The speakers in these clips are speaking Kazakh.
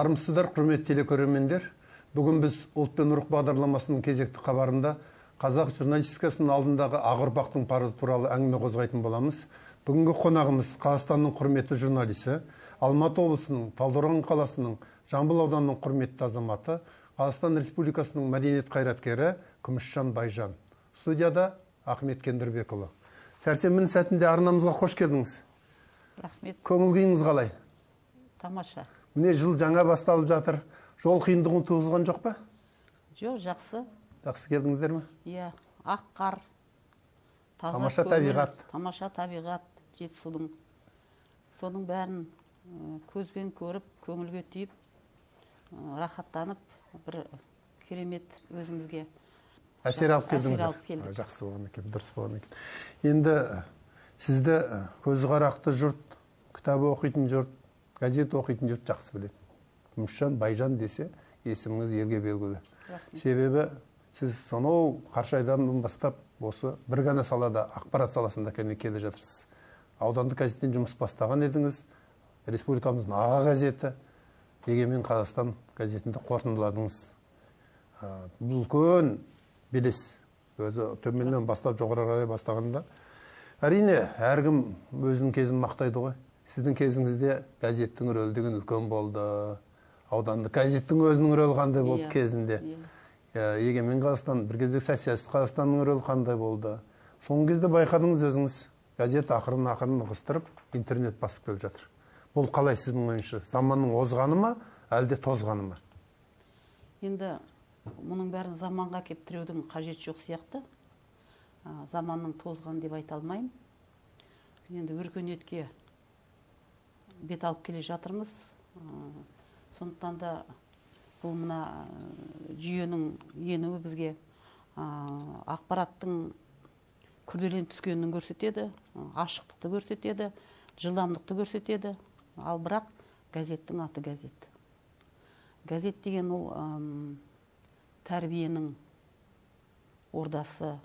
Армысыздар, құрметті телекөрермендер. Бүгін біз ұлт пен рух бағдарламасының кезекті хабарында қазақ журналистикасының алдындағы ақ ұрпақтың парызы туралы әңгіме қозғайтын боламыз. Бүгінгі қонағымыз Қазақстанның құрметті журналисі, Алматы облысының Талдықорған қаласының Жамбыл ауданының құрметті азаматы, Қазақстан Республикасының мәдениет қайраткері Күмісжан Байжан. Студияда Ахмет Кендірбекұлы. Сәрсенбінің сәтінде арнамызға қош келдіңіз. Рахмет. Көңіл күйіңіз қалай? Тамаша. Міне жыл жаңа басталып жатыр. Жол қиындығын туғызған жоқ па? Жоқ, жақсы. Жақсы келдіңіздер ме? Иә, ақ қар, таза Тамаша табиғат. Тамаша табиғат, Жетісудың. Соның бәрін көзбен көріп, көңілге түйіп, рахаттанып, бір керемет өзімізге әсер алып келдіңіздер. Жақсы болған екен, дұрыс болған екен. Енді сізді көзі қарақты жұрт, кітабы оқитын жұрт, газет оқитын жұрт жақсы біледі. Күмісжан Байжан десе, есіміңіз елге белгілі. Себебі сіз сонау Қаршайдан бастап осы бір ғана салада, ақпарат саласында келе жатырсыз. Аудандық газеттен жұмыс бастаған едіңіз, республикамыздың аға газеті, Егемен Қазақстан газетінде қорытындыладыңыз. Бұл үлкен белес. Өзі төменнен бастап жоғары қарай бастағанда, әрине, әркім өзінің кезін мақтайды ғой. Сіздің кезіңізде газеттің рөлі деген үлкен болды. Аудандық газеттің өзінің рөлі қандай болды кезінде. Егемен Қазақстан, бір кезде Социалистік Қазақстанның рөлі қандай болды. Соңғы кезде байқадыңыз өзіңіз, газет ақырын ығыстырып, интернет басып келе жатыр. Бұл қалай сіздің ойыңызша? Заманның озғаны ма, әлде тозғаны ма? Енді мұның бәрін заманға кеп тіреудің қажет жоқ сияқты. Заманның тозған деп айта алмаймын. Енді өркениетке бет алып келе жатырмыз. Сондықтан да бұл мына жүйенің енуі бізге ақпараттың күрделеніп түскенін көрсетеді, ашықтықты көрсетеді, жылдамдықты көрсетеді. Ал бірақ газеттің аты газет. Газет деген ол тәрбиенің ордасы,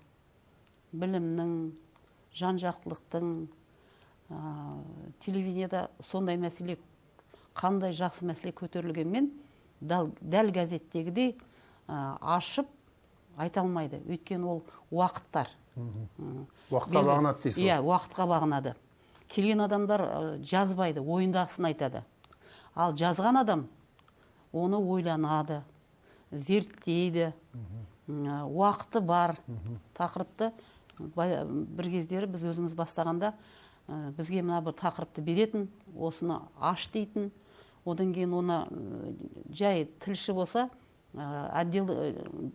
білімнің, жан-жақтылықтың, телевидениеда сондай мәселе, қандай жақсы мәселе көтерілгенмен, дәл газеттегідей ашып айта алмайды. Өйткені ол уақыттар. Уақытқа бағынады дейсіз. Иә, уақытқа бағынады. Келген адамдар жазбайды, ойындағысын айтады. Ал жазған адам оны ойланады, зерттейді, уақыты бар. Тақырыпты бір кездері біз өзіміз бастағанда бізге мына бір тақырыпты беретін, осыны аш дейтін, одан кейін оны жай тілші болса, отдел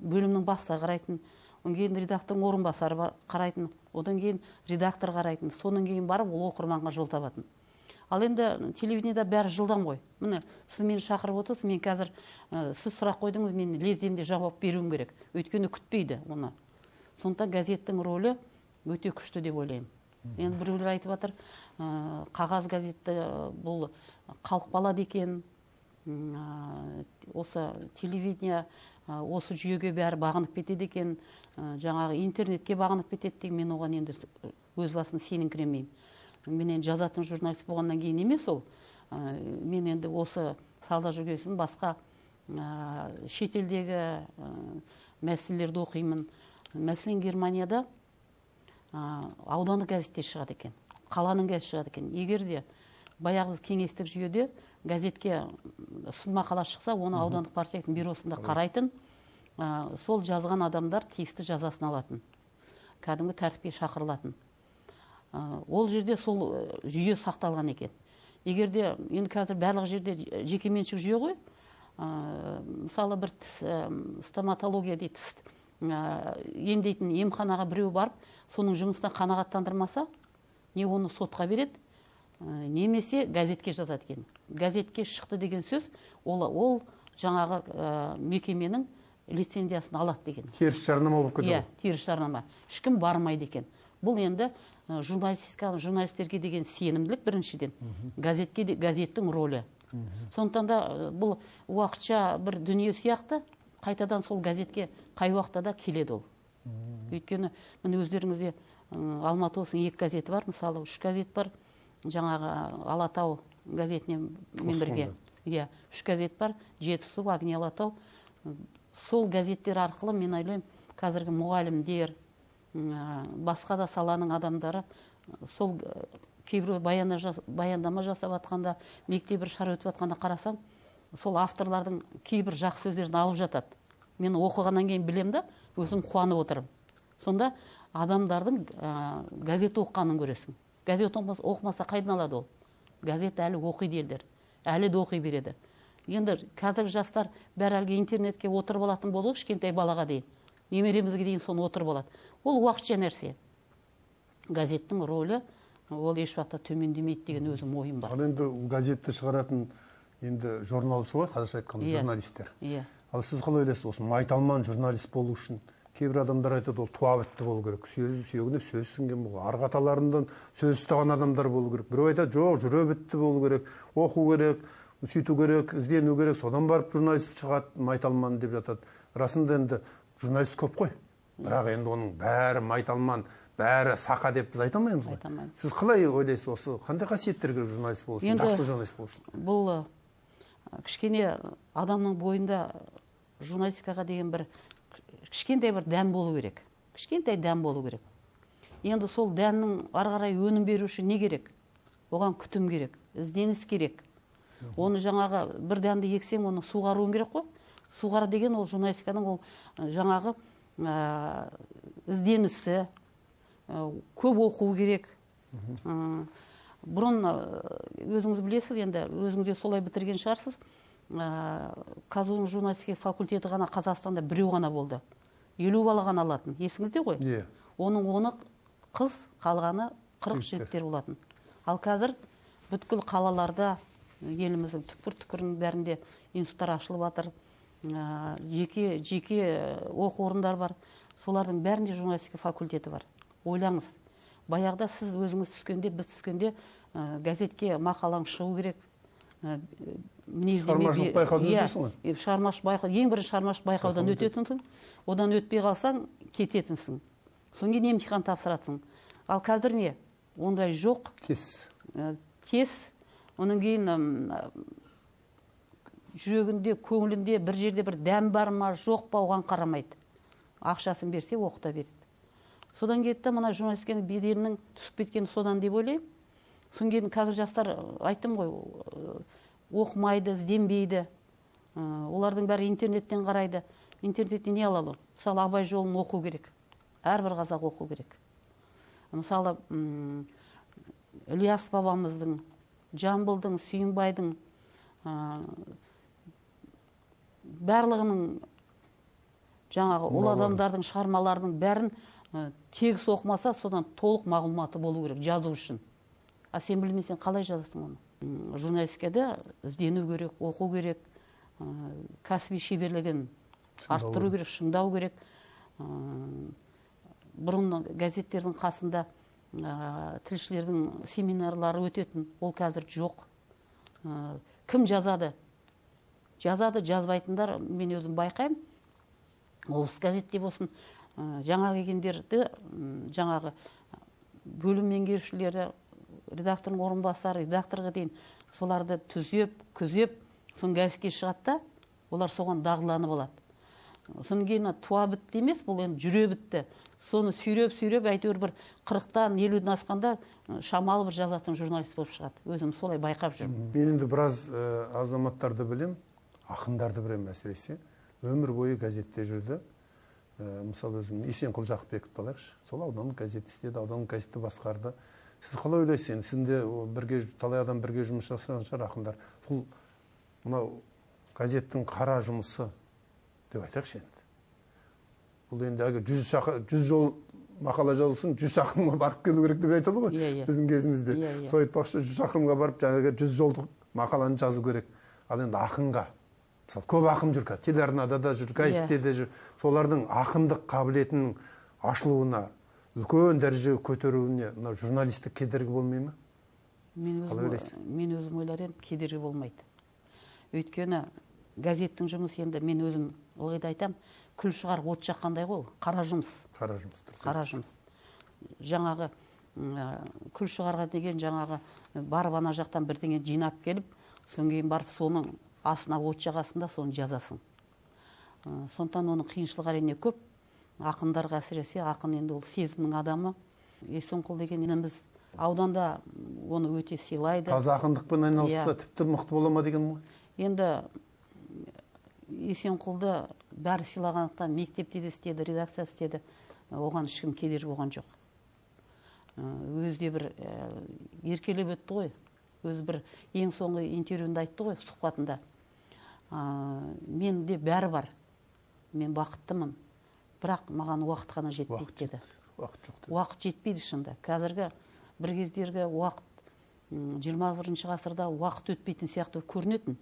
бөлімнің бастығы қарайтын, одан кейін редактордың орынбасары қарайтын, одан кейін редактор қарайтын, содан кейін барып ол оқырманға жол табатын. Ал енді телевидениеда бәрі жылдам ғой. Міне, сіз мені шақырып отырсыз, мен қазір сіз сұрақ қойдыңыз, мен лездемде жауап беруім керек. Өйткені күтпейді оны. Сондықтан газеттің рөлі өте күшті деп ойлаймын. Енді біреулер айтып жатыр, қағаз газетті бұл қалқпалады екен, осы телевидение, осы жүйеге бәрі бағынып кетеді екен, жаңағы интернетке бағынып кетеді деген, мен оған енді өз басым сеніңкіремеймін. Мен енді жазатын журналист болғаннан кейін емес ол. Мен енді осы салда жүргесін басқа шетелдегі мәселелерді оқимын. Мәселен, Германияда аудандық газетте шығады екен, қаланың газеті шығады екен. Егер де баяғы біз кеңестік жүйеде газетке сын мақала шықса, оны аудандық партияның бюросында қарайтын, сол жазған адамдар тиісті жазасын алатын, кәдімгі тәртіпке шақырылатын. Ол жерде сол жүйе сақталған екен. Егер де енді қазір барлық жерде жекеменшік жүйе ғой, мысалы бір стоматология дейді, емдейтін емханаға біреу барып, соның жұмысына қанағаттандырмаса, не оны сотқа береді, немесе газетке жазады екен. Газетке шықты деген сөз, ол жаңағы мекеменің лицензиясын алады деген. Теріс жарнама болып кетеді. Иә, теріс жарнама. Ешкім бармайды екен. Бұл енді журналистерге деген сенімділік біріншіден, газеттің рөлі. Сондықтан да бұл уақытша бір дүние сияқты, қайтадан сол газетке қай уақытта да келеді ол. Өйткені міне өздеріңізде Алматы облысының 2 газеті бар, мысалы 3 газет бар, жаңағы Алатау газетіне мен бірге. Иә, 3 газет бар, Жетісу, Агни Алатау. Сол газеттер арқылы мен ойлаймын, қазіргі мұғалімдер, басқа да саланың адамдары сол кейбір баяндама жасап атқанда, мектеп бір шара өтіп атқанда қарасам, сол авторлардың кейбір жақсы сөздерін алып жатады. Мен оқығаннан кейін білем да, өзім қуанып отырым. Сонда адамдардың газет оқығанын көресің. Газет оқымаса қайдан алады ол? Газет әлі оқиды елдер. Әлі де оқи береді. Енді қазір жастар бәрі әлгі интернетке отырып алатын болу, кішкентай балаға дейін. Немеремізге дейін соны отырып алады. Ол уақытша нәрсе. Газеттің рөлі ол еш уақытта төмендемейді деген өзім ойым бар. Ал енді газетті шығаратын енді журналшы ғой, қазақша айтқанда журналистер. Иә. Ал сіз қалай ойлайсыз, осы майталман журналист болу үшін кейбір адамдар айтады, ол туа бітті болу керек, сүйегіне сөз сіңген болу, арғы аталарынан сөз ұстаған адамдар болу керек. Біреу айтады, жоқ, жүре бітті болу керек, оқу керек, сөйту керек, іздену керек, содан барып журналист шығады, майталман деп жатады. Расында енді журналист көп қой, бірақ енді оның бәрі майталман, бәрі сақа деп біз айта алмаймыз ғой. Сіз қалай ойлайсыз, осы қандай қасиеттер керек журналист болу үшін, жақсы журналист болу үшін? Бұл кішкене адамның бойында журналистикаға деген бір кішкентай бір дәм болу керек. Кішкентай дәм болу керек. Енді сол дәмнің ары қарай өнім беру үшін не керек? Оған күтім керек, ізденіс керек. Оны жаңағы бір дәнді ексең, оны суғаруың керек қой. Суғар деген ол журналистиканың ол жаңағы ізденісі, көп оқу керек. Бұрын өзіңіз білесіз, енді өзіңіз де солай бітірген шығарсыз. Казуның журналистика факультеті ғана Қазақстанда біреу ғана болды. 50 бала ғана алатын. Есіңізде ғой? Оның 10 қыз, қалғаны 40 жігіттер болатын. Ал қазір бүткіл қалаларда, еліміздің түкпір-түкпірінің бәрінде институттар ашылып жатыр. Жеке оқу орындар бар. Солардың бәрінде журналистика факультеті бар. Ойлаңыз. Баяғыда сіз өзіңіз түскенде, біз түскенде газетке мақалаң шығу керек. Шығармашылық байқаудан өтесің ғой? Шығармашылық байқау, ең бірінші шығармашылық байқаудан өтетінсің. Одан өтпей қалсаң, кететінсің. Содан кейін емтихан тапсырасың. Ал қазір не? Ондай жоқ. Тез. Оның кейін жүрегінде, көңілінде бір жерде бір дәм бар ма, жоқ па, оған қарамайды. Ақшасын берсе, оқыта береді. Содан кетті, мына журналистиканың беделінің түсіп кеткені содан деп ойлаймын. Содан кейін қазір жастар, айттым ғой, оқымайды, ізденбейді. Олардың бәрі интернеттен қарайды. Интернеттен не алалы? Мысалы, Абай жолын оқу керек. Әрбір қазақ оқу керек. Мысалы, Ілияс бабамыздың, Жамбылдың, Сүйінбайдың барлығының жаңағы ол адамдардың шығармаларының бәрін тегіс оқымаса, содан толық мағлұматы болу керек, жазу үшін. А сен білмесең, қалай жазасың оны? Журналистикада іздену керек, оқу керек, кәсіби шеберлігін арттыру керек, шыңдау керек. Бұрын газеттердің қасында тілшілердің семинарлары өтетін, ол қазір жоқ. Кім жазады? Жазады, жазбайтындар, мен өзім байқаймын. Облыс газетте болсын, жаңа келгендерді, жаңағы бөлім меңгерушілері, редактордың орынбасары, редакторға дейін соларды түзеп, күзеп, соң газетке шығады да, олар соған дағдыланып алады. Содан кейін туа бітті емес, бұл енді жүре бітті. Соны сүйреп, әйтеуір бір 40-тан 50-ден асқанда шамалы бір жазатын журналист болып шығады. Өзім солай байқап жүрмін. Мен енді біраз азаматтарды білем, ақындарды білем әсіресе. Өмір бойы газетте жүрді. Мысалы өзім Есенқұл Жақыпбековті алайықшы. Сол ауданның газеті істеді, ауданның газеті басқарды. Сіз қалай ойлайсыз? Сізде талай адам бірге жұмыс жасаған шығар, ақындар. Сол мынау газеттің қара жұмысы деп айтайықшы енді. Бұл енді 100 жол мақала жазылсын, 100 шақырымға барып келу керек деп айтады ғой біздің кезімізде. Сол айтпақшы, 100 шақырымға барып жаңағы 100 жолдық мақаланы жазу керек. Ал енді ақынға, мысалы, көп ақын жүр, телеарнада да жүр, газетте де жүр. Солардың ақындық қабілетінің ашылуына, үлкен дәрежеге көтеруіне журналистік кедергі болмай ма? Мен өзім ойлар енді кедергі болмайды. Өйткені газеттің жұмысы енді мен өзім ойда айтам, күл шығар от жаққандай ғой, қара жұмыс. Қара жұмыс. Жаңағы күл шығарға деген жаңағы барып ана жақтан бірдеңе жинап келіп, содан кейін барып соның астына от жағасында соны жазасың. Сондықтан оның қиыншылығы әрине көп. Ақындарға әсіресе, ақын енді ол сезімнің адамы. Есенқұл деген ініміз ауданда оны өте сыйлайды. Таза ақындықпен айналысса тіпті мықты бола ма деген ғой? Енді Есенқұлды бәрі сыйлағандықтан мектепте де істеді, редакция істеді. Оған ешкім кедергі болған жоқ. Өзі де бір еркелеп өтті ғой. Өзі бір ең соңғы интервьюінде айтты ғой, сұхбатында. Мен де бәрі бар. Мен бақыттымын. Бірақ маған уақыт қана жетпейді деді. Уақыт жетпейді шында. Қазіргі бір кездергі уақыт 21 ғасырда уақыт өтпейтін сияқты көрінетін.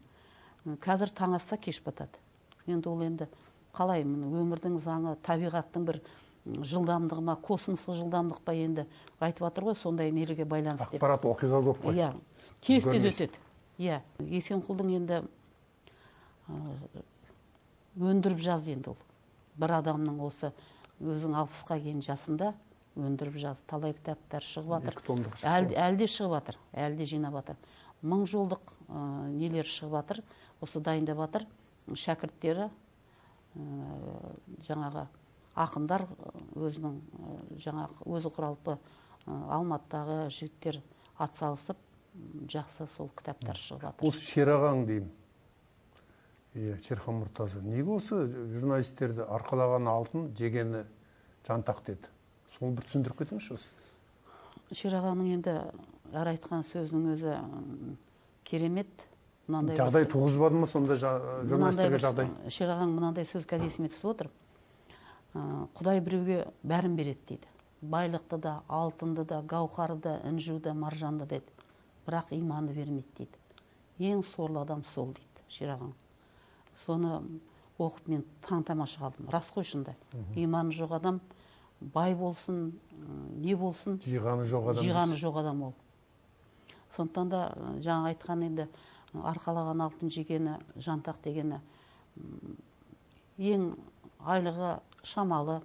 Қазір таң атса кеш батады. Енді ол енді қалай өмірдің заңы, табиғаттың бір жылдамдығы ма, космостық жылдамдық па енді айтып жатыр ғой, сондай нелерге байланысты. Ақпарат оқиға көп қой. Иә, тез өтеді. Иә, Есенқұлдың енді өндіріп жазды енді ол. Бір адамның осы өзің 60-қа келген жасында өндіріп жазды. Талай кітаптар шығып жатыр. Әлде шығып жатыр, әлде жинап жатыр. 1000 жолдық нелер шығып жатыр. Осы дайындап жатыр. Шәкірттері жаңағы ақындар өзінің жаңағы өзі құралпы Алматыдағы жігіттер атсалысып жақсы сол кітаптар шығып жатыр. Осы Шерағаң деймін. Шерхан Мұртаза. Неге осы журналистерді арқалаған алтын, жегені жантақ деді? Соны бір түсіндіріп кетіңізші осы. Шерағаңның енді әр айтқан сөзінің өзі керемет. Жағдай туғызбады ма сонда журналистерге жағдай? Шерағаң мынандай сөз қазір есіме түсіп отыр. Құдай біреуге бәрін береді дейді. Байлықты да, алтынды да, гауһарды да, інжуді да, маржанды деді. Бірақ иманды бермейді дейді. Ең сорлы адам сол дейді Шерағаң. Соны оқып мен таң-тамаша қалдым. Рас қой шындай. Иманы жоқ адам бай болсын, не болсын, жиғаны жоқ адам ол. Сондықтан да жаңа айтқан енді арқалаған алтын жегені, жантақ дегені ең айлығы шамалы.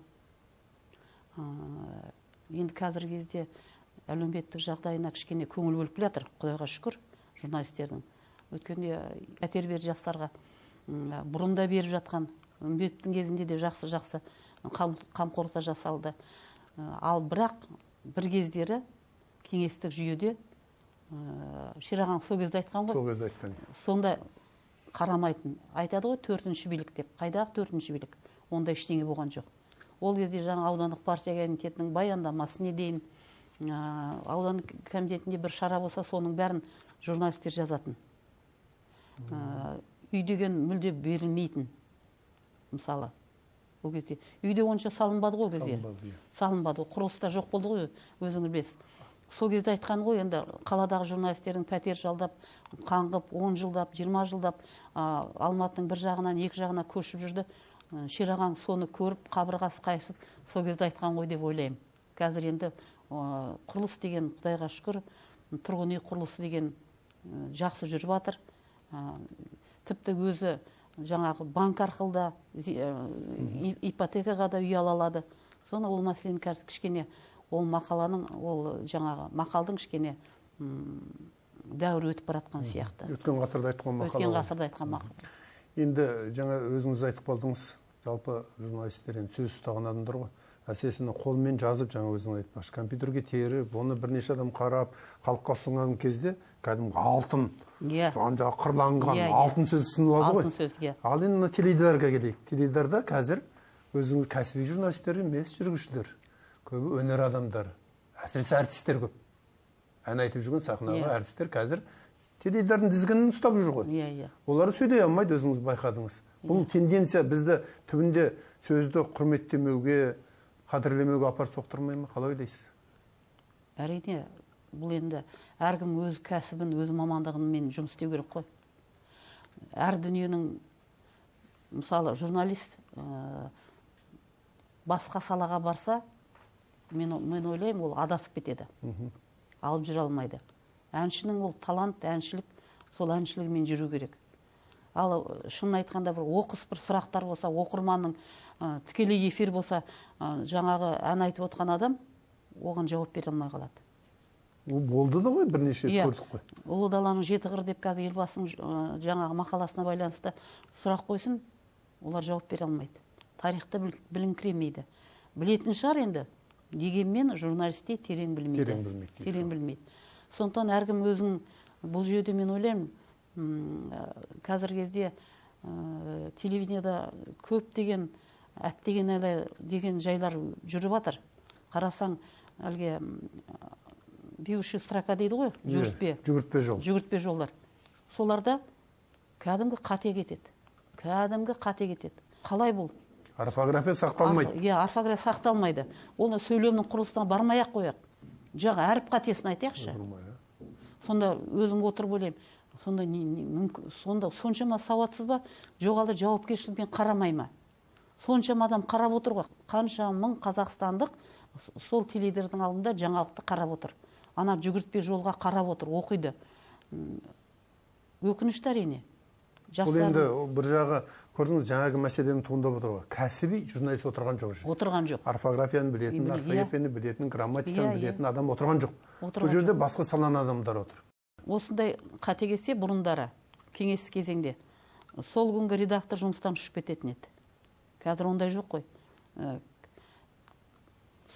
Енді қазіргі кезде әлеуметтік жағдайына кішкене көңіл бөліп жатыр, Құдайға шүкір, журналистердің. Өткенде пәтер берді жастарға, бұрында беріп жатқан, үмбеттің кезінде де жақсы қамқорлықта жасалды. Ал бірақ бір кездері кеңестік жүйеде Шерағаң сол кезде айтқан ғой. Сол кезде айтқан. Сонда қарамайтын. Айтады ғой 4-ші билік деп. Қайдағы 4-ші билік? Онда ештеңе болған жоқ. Ол кезде жаңа аудандық партия комитетінің баяндамасы не дейін, аудандық комитетінде бір шара болса, соның бәрін журналистер жазатын. Үй деген мүлде берілмейтін. Мысалы, ол кезде үйде онша салынбады ғой кезде. Салынбады. Құрылыста жоқ болды ғой, өзіңіз білесіз. Сол кезде айтқан ғой, енді қаладағы журналистердің пәтер жалдап, қаңғып, 10 жылдап, 20 жылдап, Алматының бір жағынан, екі жағына көшіп жүрді. Шерағаң соны көріп, қабырғасы қайысып, сол кезде айтқан ғой деп ойлаймын. Қазір енді құрылыс деген, Құдайға шүкір, тұрғын үй құрылысы деген жақсы жүріп жатыр. Тіпті өзі жаңағы банк арқылы да ипотекаға да үй ала алады. Соны ол мәселені кішкене ол мақаланың, ол жаңағы мақалдың кішкене дәуір өтіп баратқан сияқты. Өткен ғасырда айтқан мақала. Өткен ғасырда айтқан мақала. Енді жаңа өзіңіз айтып қалдыңыз, жалпы журналистер енді сөз ұстаған адамдар ғой. Әсесін қолмен жазып, жаңа өзің айтпақшы, компьютерге теріп, оны бірнеше адам қарап, халыққа ұсынған кезде кәдімгі алтын, жан-жағы қырланған алтын сөз ұсынып алды ғой. Алтын сөз, иә. Ал енді теледидарға келейік. Теледидарда қазір өзіңіз кәсіби журналистер емес, жүргізушілер, көбі өнер адамдары, әсіресе әртістер көп. Ән айтып жүрген сахнаға әртістер қазір теледидардың дізгінін ұстап жүр ғой. Олар сөйлей алмайды, өзіңіз байқадыңыз. Бұл тенденция бізді түбінде сөзді құрметтемеуге, қадірлемеуге апарып соқтырмай ма? Қалай ойлайсыз? Әрине, бұл енді әркім өз кәсібін, өз мамандығымен жұмыс істеу керек қой. Әр дүниенің, мысалы, журналист басқа салаға барса, мен ойлаймын, ол адасып кетеді. Алып жүре алмайды. Әншінің ол талант, әншілік, сол әншілігімен жүру керек. Ал шынын айтқанда бір оқыс бір сұрақтар болса, оқырманның тікелей эфир болса, жаңағы ән айтып отқан адам оған жауап бере алмай қалады. Болды да ғой, бірнеше көрдік қой. Ұлы даланың жеті қыры деп қазір елбасының жаңағы мақаласына байланысты сұрақ қойсын, олар жауап бере алмайды. Тарихты біліңкіремейді. Білетін шығар енді, дегенмен журналистте терең білмейді. Сондықтан әркім өзің бұл жүйеде мен ойлаймын, қазір кезде телевидениеда көп деген деген жайлар жүріп жатыр. Қарасаң, әлге беуші строка дейді ғой, жүгіртпе жолдар. Соларда кәдімгі қате кетеді. Қалай бұл? Орфография сақталмайды. Орфография сақталмайды. Оны сөйлемнің құрылысына бармай-ақ қояқ. Жаңа әріп қатесін айтайықшы. Сонда өзім отырып ойлаймын. Сонда соншама сауатсыз ба, жоғалды жауапкершілікпен қарамай ма? Соншама адам қарап отыр ғой. Қанша мың қазақстандық сол теледидардың алдында жаңалықты қарап отыр. Ана жүгіртпе жолға қарап отыр, оқиды. Өкінішті әрине. Бұл енді бір жағы көрдіңіз, жаңағы мәселені туындап отыр ғой. Кәсіби журналист отырған жоқ. Орфографияны білетін, орфоэпияны білетін, грамматиканы білетін адам отырған жоқ. Бұл жерде басқа саланың адамдар отыр. Осындай қате кетсе бұрындары, кеңес кезеңде, сол күнгі редактор жұмыстан ұшып кететін еді. Қазір ондай жоқ қой.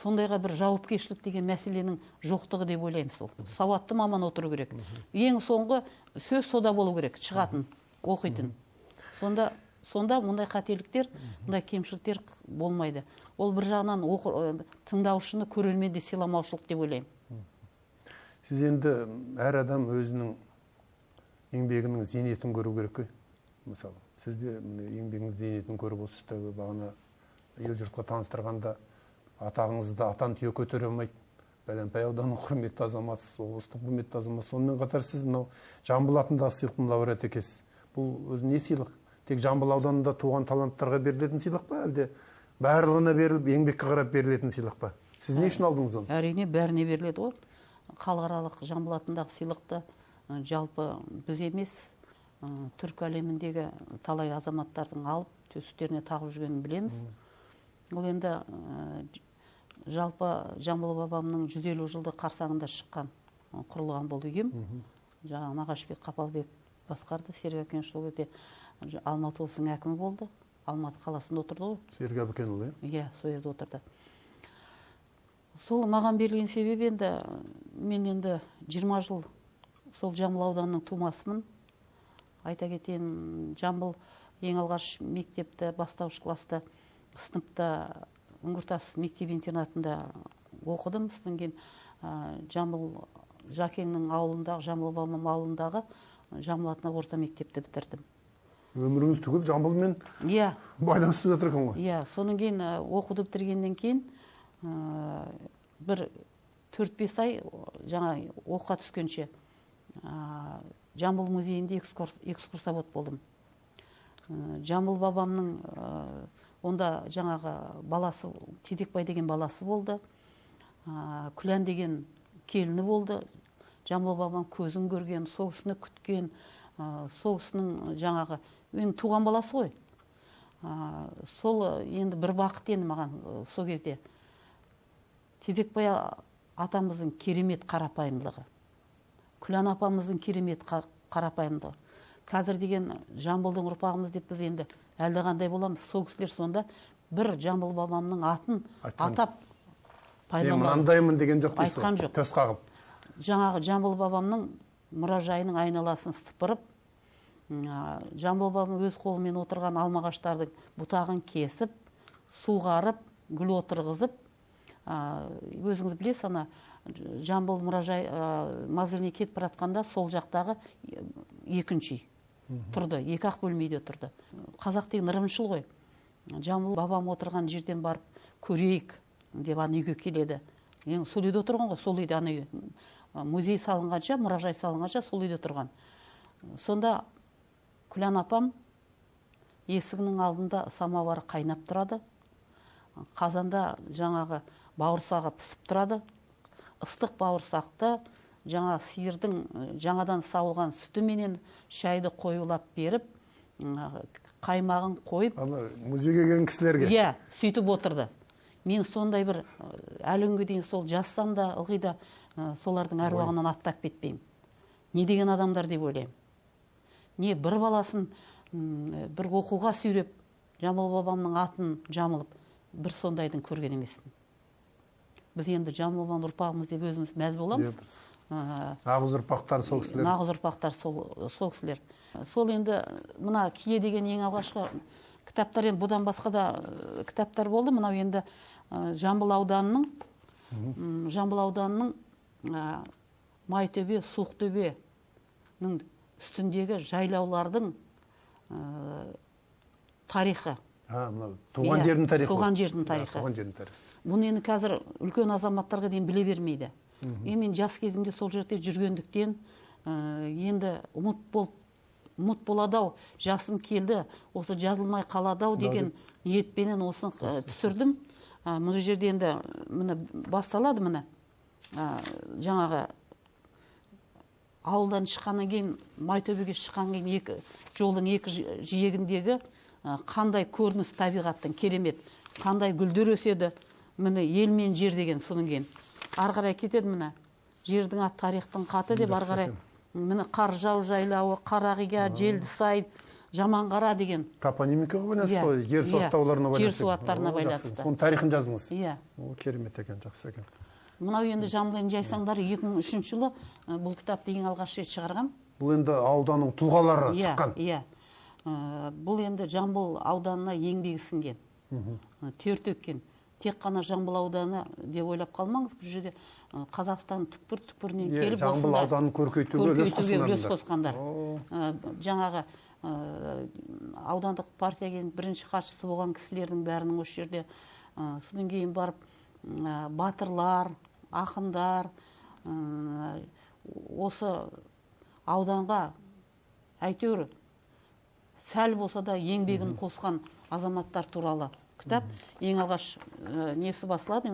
Сондайға бір жауапкершілік деген мәселенің жоқтығы деп ойлаймын сол. Сауатты маман отыру керек. Ең соңғы сөз сода болу керек, шығатын, оқитын. Сонда мұндай қателіктер, мұндай кемшіліктер болмайды. Ол бір жағынан тыңдаушыны көрерменді сыйламаушылық деп ойлаймын. Сіз енді әр адам өзінің еңбегінің зейнетін көру керек қой. Мысалы, сізде еңбегіңіз зейнетін көріп отырсыз, бағана ел жұртқа таныстырғанда атағыңызды атан түйе көтере алмайды. Бәленбай ауданының құрметті азаматсыз, облыстық құрметті азаматсыз. Сонымен қатар сіз мынау Жамбыл атындағы сыйлықтың лауреаты екенсіз. Бұл өзі не сыйлық? Тек Жамбыл ауданында туған таланттарға берілетін сыйлық па, әлде барлығына беріліп, еңбекке қарап берілетін сыйлық па? Сіз не үшін алдыңыз оны? Әрине, бәріне беріледі ғой. Халықаралық Жамбыл атындағы сыйлықты жалпы біз емес, түркі әлеміндегі талай азаматтардың алып, төстеріне тағып жүргенін білеміз. Ол енді жалпы Жамбыл бабамның 150 жылды қарсаңында шыққан, құрылған бұл үйім. Жаңағы Нағашбек Қапалбек басқарды. Серік Әкен сол кезде Алматы облысының әкімі болды. Алматы қаласында отырды ғой. Серік Әбікенұлы? Иә, сол жерде отырды. Сол маған берілген себебі енді мен енді 20 жыл сол Жамбыл ауданының тумасымын. Айта кетейін, Жамбыл ең алғаш мектепті, бастауыш класты сыныпта Үңгіртас мектеп-интернатында оқыдым. Содан кейін Жамбыл Жакеңнің ауылындағы, Жамбыл бабам ауылындағы Жамбыл атындағы орта мектепті бітірдім. Өміріңіз түгел Жамбылмен байланысты жатыр екен ғой? Иә, содан кейін оқуды бітіргеннен кейін бір 4-5 ай жаңа оқуға түскенше Жамбыл музейінде экскурсовод болдым. Жамбыл бабамның онда жаңағы баласы, Тедекбай деген баласы болды. Күлән деген келіні болды. Жамбыл бабам көзін көрген, сол кісіні күткен, сол кісінің жаңағы мен туған баласы ғой. Сол енді бір бақыт енді маған сол кезде. Тедекбай атамыздың керемет қарапайымдылығы. Күлән апамыздың керемет қарапайымдылығы. Қазір деген Жамбылдың ұрпағымыз деп біз енді әлдеқандай боламыз. Сол кісілер сонда бір Жамбыл бабамның атын атап пайдаланбады. Мынандаймын деген жоқ дейсіз. Айтқан жоқ. Төс қағып. Жаңағы Жамбыл бабамның мұражайының айналасын сыпырып, Жамбыл бабам өз қолымен отырған алмағаштардың бұтағын кесіп, суғарып, гүл отырғызып, өзіңіз білесіз, ана Жамбыл мұражай мазіріне кетіп баратқанда сол жақтағы екінші тұрды, екі-ақ бөлмеде тұрды. Қазақ деген ырымшыл ғой. Жамбыл бабам отырған жерден барып көрейік деп ана үйге келеді. Сол үйде отырған ғой, сол үйде ана үйде. Музей салынғанша, мұражай салынғанша сол үйде тұрған. Сонда Күлән апам есігінің алдында самовары қайнап тұрады. Қазанда жаңағы бауырсағы пісіп тұрады. Ыстық бауырсақты жаңа сиырдың жаңадан сауылған сүті менен шайды қоюлап беріп, қаймағын қойып. Музейге келген кісілерге? Иә, сөйтіп отырды. мен сондай бір әлі күнге дейін сол жазсам да ылғи да солардың әруағынан аттап кетпеймін. Не деген адамдар деп ойлаймын. Не бір баласын бір оқуға сүйреп, Жамбыл бабамның атын жамылып, бір сондайдың көрген емеспін. Біз енді Жамбыл бабамның ұрпағымыз деп өзіміз мәз боламыз. Нағыз ұрпақтар сол кісілер. Нағыз ұрпақтар сол кісілер. Сол енді мына Кие деген ең алғашқы кітаптар, енді бұдан басқа да кітаптар болды. Мынау енді Жамбыл ауданының Майтөбе, Суқтөбенің үстіндегі жайлаулардың тарихы. Туған жердің тарихы. Туған жердің тарихы. Бұны енді қазір үлкен азаматтарға дейін біле бермейді. Мен жас кезімде сол жерде жүргендіктен енді ұмыт болады-ау, жасым келді, осы жазылмай қалады-ау деген ниетпенен осыны түсірдім. Мұны жерде енді басталады мұны. Жаңағы ауылдан шыққаннан кейін, Майтөбеге шыққаннан кейін жолдың екі жиегіндегі қандай көрініс табиғаттың керемет, қандай гүлдер өседі. Міне ел мен жер деген соның кейін. Ары қарай кетеді міне. Жердің ат тарихтың қаты деп ары қарай. Міне Қаржау жайлауы, Қарағия, Желдісай, Жаманқара деген. Топонимикаға байланысты, жер су аттауларына байланысты. Жер су аттарына байланысты. Соның тарихын жаздыңыз. Иә. Керемет екен, жақсы екен. Мынау енді Жамбылдың жайсаңдары 2003 жылы бұл кітапты ең алғаш рет шығарғам. Бұл енді ауданның тұлғалары шыққан. Иә. Бұл енді Жамбыл ауданына еңбегі сіңген. Тер төккен. Тек қана Жамбыл ауданы деп ойлап қалмаңыз, бұл жерде Қазақстан түкпір-түкпірінен келіп Жамбыл ауданын көркейтуге үлес қосқандар. Жаңағы аудандық партияға бірінші хатшысы болған кісілердің бәрінің осы жерде, содан кейін барып батырлар, ақындар осы ауданға әйтеуір сәл болса да еңбегін қосқан азаматтар туралы кітап. Ең алғаш несі басылады,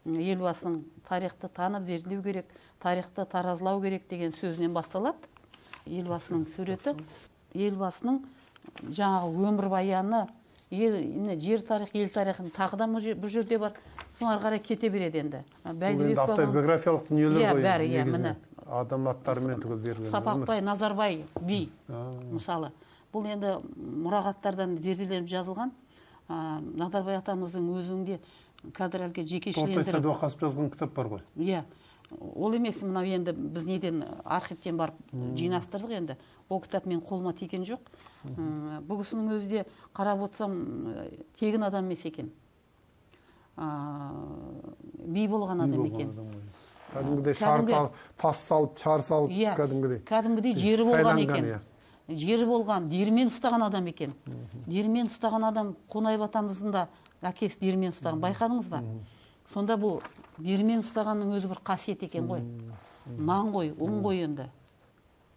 елбасының тарихты танып зерделеу керек, тарихты таразылау керек деген сөзінен басталады. Елбасының суреті, елбасының жаңағы өмірбаяны, жер тарихы, ел тарихын тағы да бұл жерде бар. Соңар қарай кете береді енді. Бұл автобиографиялық дүниелер ғой, негізінен адам аттарымен түгел берілген. Сапақбай, Назарбай би, мысалы. Бұл енді мұрағаттардан зерделеніп жазылған. Назарбай атамыздың өзінде қазір әлгі жекешелендіріп. Тортай Сәдуақасов жазған кітап бар ғой. Иә. Ол емес, мынау енді біз неден архивтен барып жинастырдық енді. Ол кітап мен қолыма тиген жоқ. Бұл кісінің өзі де қарап отырсам тегін адам емес екен. Би болған адам екен. Кәдімгідей шар тас салып, шар салып, кәдімгідей. Кәдімгідей жері болған екен. Жері болған, дермен ұстаған адам екен. Дермен ұстаған адам Қонаев атамыздың да әкесі дермен ұстаған. Байқадыңыз ба? Сонда бұл дермен ұстағанның өзі бір қасиет екен ғой. Нан ғой, ұн ғой енді.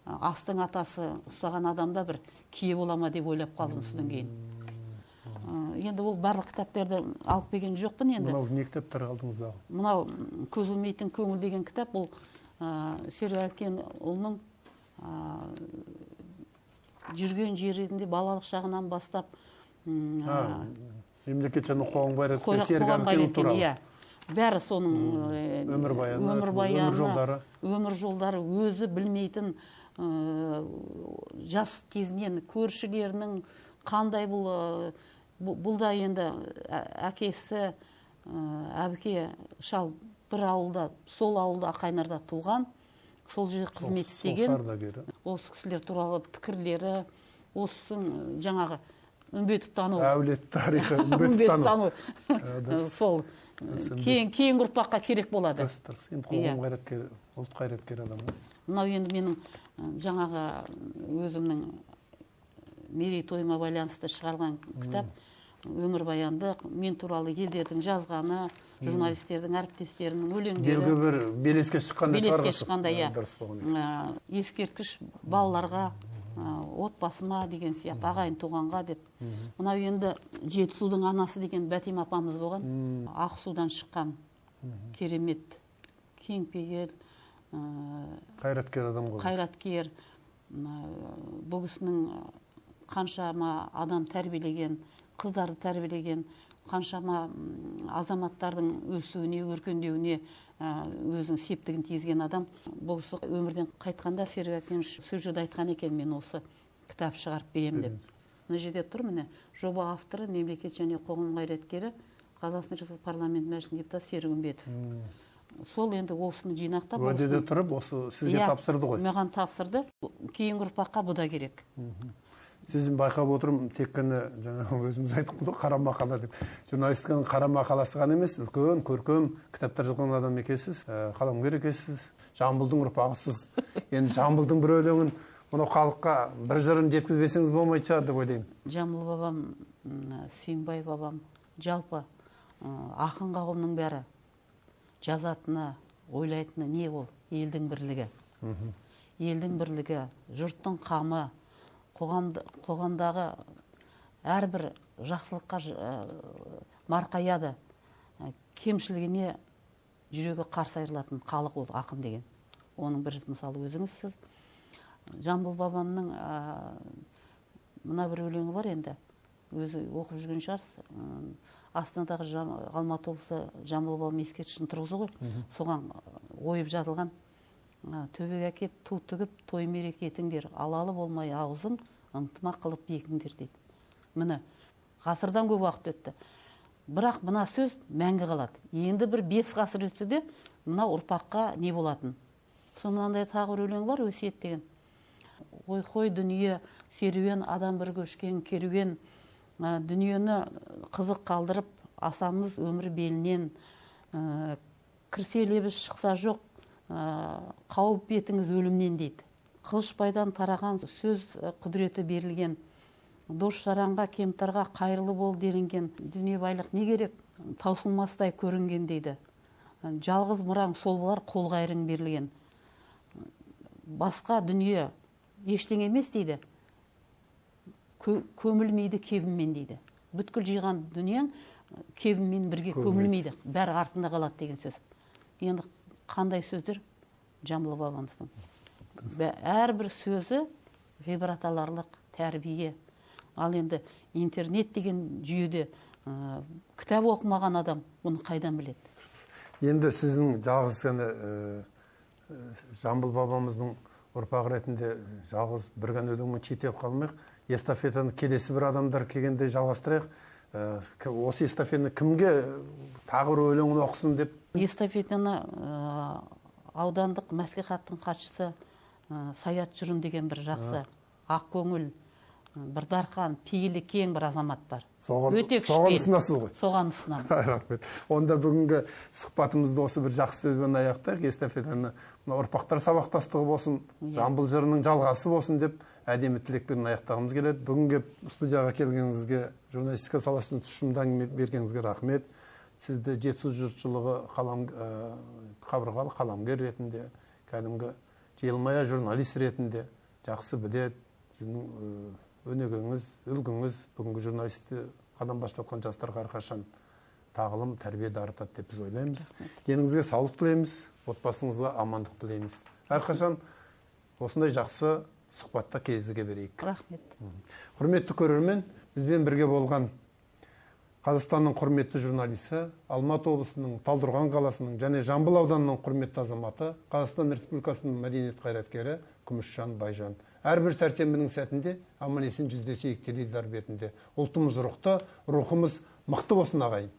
Астың атасы ұстаған адамда бір кие бола ма деп ойлап қалдым содан кейін. Енді ол барлық кітаптарды алып келген жоқпын енді. Мынау не кітаптар алдыңыздағы? Мынау көз ілмейтін көңіл деген кітап, бұл Серікәкен ұлының жүрген жерінде балалық шағынан бастап мемлекет және қоғам қайраткері туралы. Бәрі соның өмірбаяны, өмір жолдары, өзі білмейтін жас кезінен көршілерінің қандай бұл да енді әкесі әбіке шал бір ауылда, сол ауылда Ақайнарда туған. Сол жерде қызмет істеген, осы кісілер туралы пікірлері, осының жаңағы үмбетіп тану. Әулет тарихы, үмбетіп тану. Сол кейін ұрпаққа керек болады. Енді қоғам қайраткері, ұлт қайраткері адам. Мынау енді менің жаңағы өзімнің мерейтойыма байланысты шығарған кітап. Өмірбаяндық, мен туралы елдердің жазғаны, журналистердің, әріптестерінің өлеңдері. Белгі бір белеске шыққанда ескерткіш балаларға, отбасыма деген сияқты, ағайын туғанға деп. Мынау енді Жетісудың анасы деген Бәтима апамыз болған. Ақсудан шыққан керемет, кеңпейіл, қайраткер адам ғой. Қайраткер. Бұл кісінің қаншама адам тәрбиелеген, қыздарды тәрбиелеген, қаншама азаматтардың өсуіне, өркендеуіне өзінің септігін тигізген адам. Бұл өмірден қайтқанда Серік Әкенш сөз жырда айтқан екен, мен осы кітап шығарып беремін деп. Мына жерде тұр, міне, жоба авторы, мемлекет және қоғам қайраткері, Қазақстан Республикасы парламент мәжілісінің депутаты Серік Үмбетов. Сол енді осыны жинақтап, уәдеде тұрып, осы сізге тапсырды ғой? Маған тапсырды. Кейінгі ұрпаққа бұл да керек. Сіздің байқап отырмын, тек қана жаңа өзіміз айттық қой, қара мақала деп. Журналистиканың қара мақаласы ғана емес, үлкен, көркем кітаптар жазған адам екенсіз, қаламгер екенсіз, Жамбылдың ұрпағысыз. Енді Жамбылдың бір өлеңін мынау халыққа бір жырын жеткізбесеңіз болмайтын шығар деп ойлаймын. Жамбыл бабам, Сүйінбай бабам, жалпы ақын қауымның бәрі жазатыны, ойлайтыны не ол? Елдің бірлігі. Елдің бірлігі, жұрттың қамы, қоғамдағы әрбір жақсылыққа марқаяды, кемшілігіне жүрегі қарсы айырылатын халық ол ақын деген. Оның бір мысалы өзіңізсіз. Жамбыл бабамның мына бір өлеңі бар енді, өзі оқып жүрген шығарсыз. Астанадағы Алматы облысы Жамбыл бабам ескерткішін тұрғызу ғой, соған ойып жазылған. Төбеге әкеп ту тігіп, той мереке етіңдер, алалы болмай аузын ынтымақ қылып бекіңдер дейді. Міне, ғасырдан көп уақыт өтті. Бірақ мына сөз мәңгі қалады. Енді бір 5 ғасыр өтсе де, мына ұрпаққа не болатын? Сол мынандай тағы бір өлең бар, өсиет деген. Ой дүние, серуен, адам бір көшкен керуен, дүниені қызық қалдырып, асамыз өмір белінен, кірсе лебіз шықса жоқ, қауіп бетіңіз өлімнен дейді. Қылышбайдан тараған сөз құдіреті берілген, дос жаранға, кемтарға қайырлы бол делінген, дүние байлық не керек, таусылмастай көрінген дейді. Жалғыз мұраң сол болар, қол қайырың берілген. Басқа дүние ештеңе емес дейді. Көмілмейді кебіммен дейді. Бүткіл жиған дүниең кебіммен бірге көмілмейді. Бәрі артында қалады деген сөз. Енді қандай сөздер? Жамбыл бабамыздың. Әрбір сөзі ғибрат аларлық, тәрбие. Ал енді интернет деген жүйеде кітап оқымаған адам оны қайдан біледі? Енді сіздің жалғыз Жамбыл бабамыздың ұрпағы ретінде жалғыз бір ғана өлеңмен шетеліп қалмайық. Эстафетаны келесі бір адамдар келгенде жалғастырайық. Осы эстафетаны кімге тағы бір өлеңін оқысын деп? Эстафетаны аудандық мәслихаттың хатшысы Саят Жүрін деген бір жақсы, ақ көңіл, бір дарқан, пейілі кең бір азамат бар. Соған ұсынасыз ғой? Соған ұсынамын. Рахмет. Онда бүгінгі сұхбатымызды осы бір жақсы сөзбен аяқтайық. Эстафетаны ұрпақтар сабақтастығы болсын, Жамбыл жырының жалғасы болсын деп әдемі тілекпен аяқтағымыз келеді. Бүгінгі студияға келгеніңізге, журналистика саласында тұшымдан бергеніңізге рахмет. Сізді жетісу жұртшылығы қабырғалы қаламгер ретінде, кәдімгі желмая журналист ретінде жақсы біледі. Өнегеңіз, үлгіңіз бүгінгі журналисті қадам бастап жатқан жастарға әрқашан тағылым, тәрбие дарытады деп біз ойлаймыз. Деніңізге саулық тілейміз, отбасыңызға амандық тілейміз. Әрқашан осындай жақсы сұхбатта кезіге берейік. Рахмет. Құрметті көрермен, бізбен бірге болған Қазақстанның құрметті журналисі, Алматы облысының Талдықорған қаласының және Жамбыл ауданының құрметті азаматы, Қазақстан Республикасының мәдениет қайраткері Күмісжан Байжан. Әрбір сәрсенбінің сәтінде аман-есен жүздесейік теледидар бетінде. Ұлтымыз рухты, рухымыз мықты болсын ағайын.